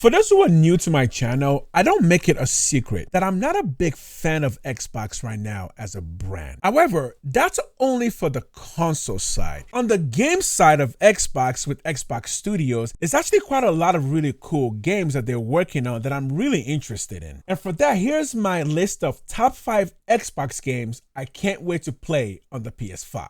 For those who are new to my channel, I don't make it a secret that I'm not a big fan of Xbox right now as a brand. However, that's only for the console side. On the game side of Xbox with Xbox Studios, there's actually quite a lot of really cool games that they're working on that I'm really interested in. And for that, here's my list of top 5 Xbox games I can't wait to play on the PS5.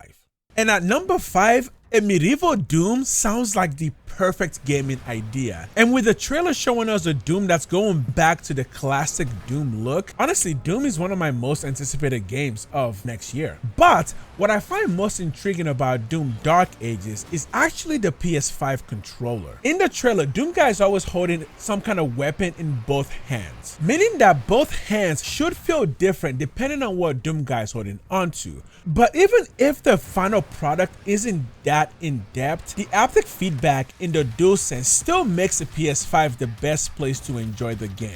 And at number 5, a medieval Doom sounds like the perfect gaming idea. And with the trailer showing us a Doom that's going back to the classic Doom look, honestly, Doom is one of my most anticipated games of next year. But what I find most intriguing about Doom Dark Ages is actually the PS5 controller. In the trailer, Doom guy is always holding some kind of weapon in both hands, meaning that both hands should feel different depending on what Doom guy is holding onto. But even if the final product isn't that in-depth, the haptic feedback in the DualSense still makes the PS5 the best place to enjoy the game.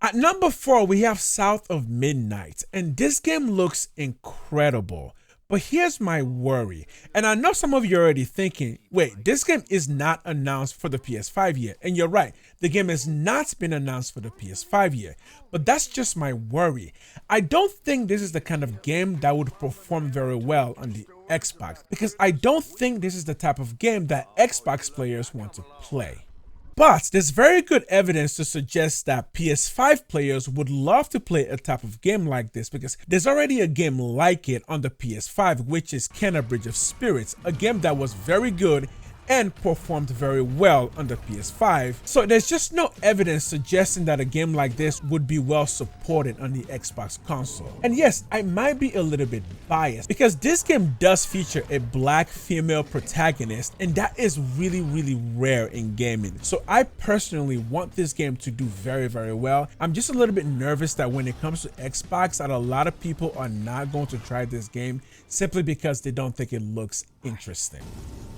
At number 4, we have South of Midnight, and this game looks incredible. But here's my worry, and I know some of you are already thinking, wait, this game is not announced for the PS5 yet. And you're right, the game has not been announced for the PS5 yet. But that's just my worry. I don't think this is the kind of game that would perform very well on the Xbox, because I don't think this is the type of game that Xbox players want to play. But there's very good evidence to suggest that PS5 players would love to play a type of game like this, because there's already a game like it on the PS5, which is Bridge of Spirits, a game that was very good and performed very well on the PS5. So there's just no evidence suggesting that a game like this would be well supported on the Xbox console. And yes, I might be a little bit biased because this game does feature a black female protagonist, and that is really rare in gaming. So I personally want this game to do very well. I'm just a little bit nervous that when it comes to Xbox, that a lot of people are not going to try this game simply because they don't think it looks interesting.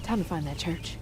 Time to find that church.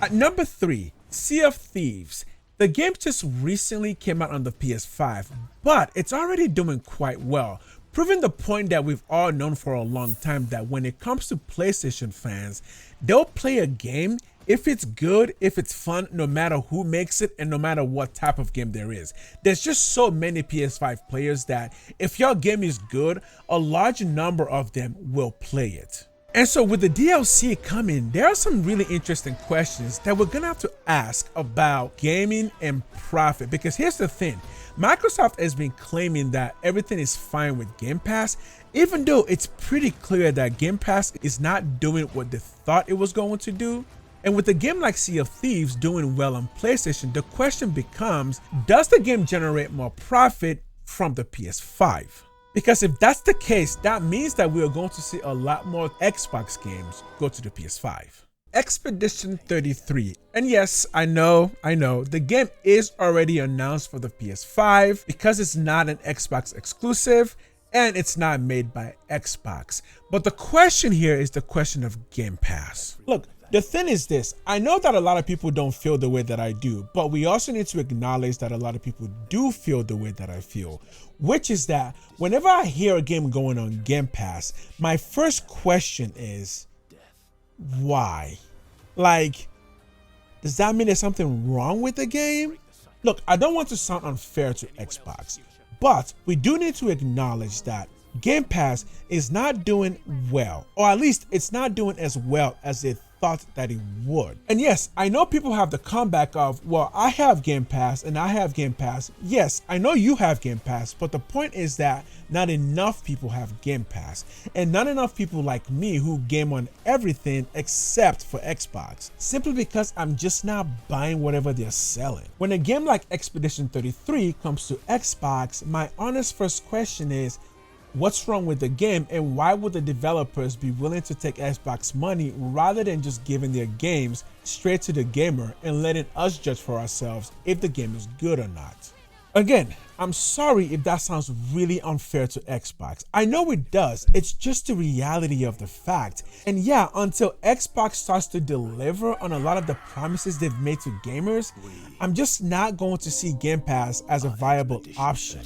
At number 3, Sea of Thieves. The game just recently came out on the PS5, but it's already doing quite well, proving the point that we've all known for a long time, that when it comes to PlayStation fans, they'll play a game if it's good, if it's fun, no matter who makes it and no matter what type of game there is. There's just so many PS5 players that if your game is good, a large number of them will play it. And so with the DLC coming, there are some really interesting questions that we're gonna have to ask about gaming and profit, because here's the thing. Microsoft has been claiming that everything is fine with Game Pass, even though it's pretty clear that Game Pass is not doing what they thought it was going to do. And with a game like Sea of Thieves doing well on PlayStation, the question becomes, does the game generate more profit from the PS5? Because if that's the case, that means that we are going to see a lot more Xbox games go to the PS5. Expedition 33. And yes, I know, the game is already announced for the PS5 because it's not an Xbox exclusive and it's not made by Xbox. But the question here is the question of Game Pass. Look, the thing is this, I know that a lot of people don't feel the way that I do, but we also need to acknowledge that a lot of people do feel the way that I feel, which is that whenever I hear a game going on Game Pass, my first question is, why? Like, does that mean there's something wrong with the game? Look, I don't want to sound unfair to Xbox, but we do need to acknowledge that Game Pass is not doing well, or at least it's not doing as well as they thought that it would. And yes, I know people have the comeback of, well, I have Game Pass and I have Game Pass. Yes, I know you have Game Pass, but the point is that not enough people have Game Pass, and not enough people like me who game on everything except for Xbox, simply because I'm just not buying whatever they're selling. When a game like Expedition 33 comes to Xbox, my honest first question is, what's wrong with the game, and why would the developers be willing to take Xbox money rather than just giving their games straight to the gamer and letting us judge for ourselves if the game is good or not? Again, I'm sorry if that sounds really unfair to Xbox. I know it does. It's just the reality of the fact. And yeah, until Xbox starts to deliver on a lot of the promises they've made to gamers, I'm just not going to see Game Pass as a viable option.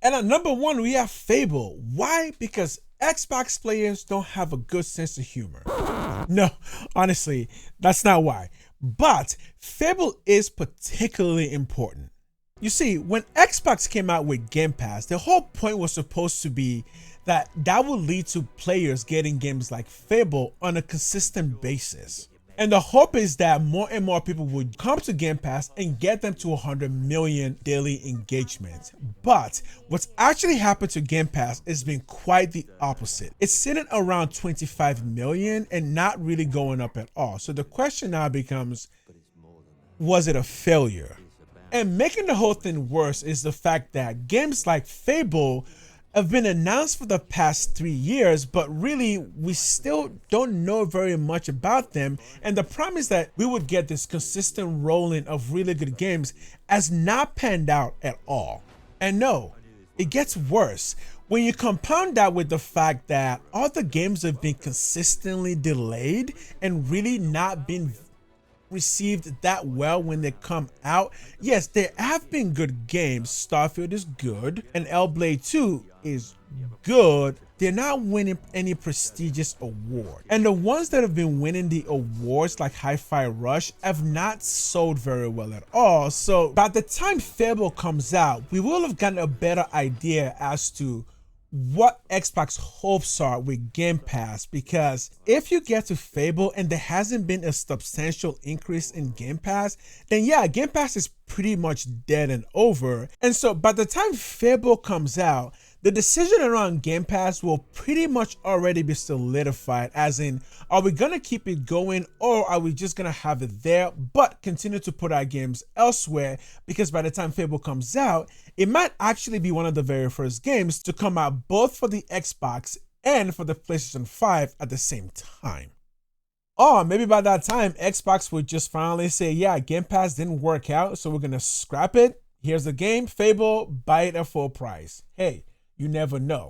And at number 1, we have Fable. Why? Because Xbox players don't have a good sense of humor. No, honestly, that's not why. But Fable is particularly important. You see, when Xbox came out with Game Pass, the whole point was supposed to be that would lead to players getting games like Fable on a consistent basis. And the hope is that more and more people would come to Game Pass and get them to 100 million daily engagement. But what's actually happened to Game Pass has been quite the opposite. It's sitting around 25 million and not really going up at all. So the question now becomes, was it a failure? And making the whole thing worse is the fact that games like Fable have been announced for the past 3 years, but really we still don't know very much about them. And the promise that we would get this consistent rolling of really good games has not panned out at all. And no, it gets worse. When you compound that with the fact that all the games have been consistently delayed and really not been received that well when they come out. Yes, there have been good games. Starfield is good and Hellblade 2 is good. They're not winning any prestigious award. And the ones that have been winning the awards like Hi-Fi Rush have not sold very well at all. So by the time Fable comes out, we will have gotten a better idea as to what Xbox hopes are with Game Pass, because if you get to Fable and there hasn't been a substantial increase in Game Pass, then yeah, Game Pass is pretty much dead and over. And so by the time Fable comes out, the decision around Game Pass will pretty much already be solidified, as in, are we gonna keep it going or are we just gonna have it there but continue to put our games elsewhere? Because by the time Fable comes out, it might actually be one of the very first games to come out both for the Xbox and for the PlayStation 5 at the same time. Or maybe by that time, Xbox would just finally say, yeah, Game Pass didn't work out, so we're gonna scrap it. Here's the game, Fable, buy it at full price. Hey, you never know.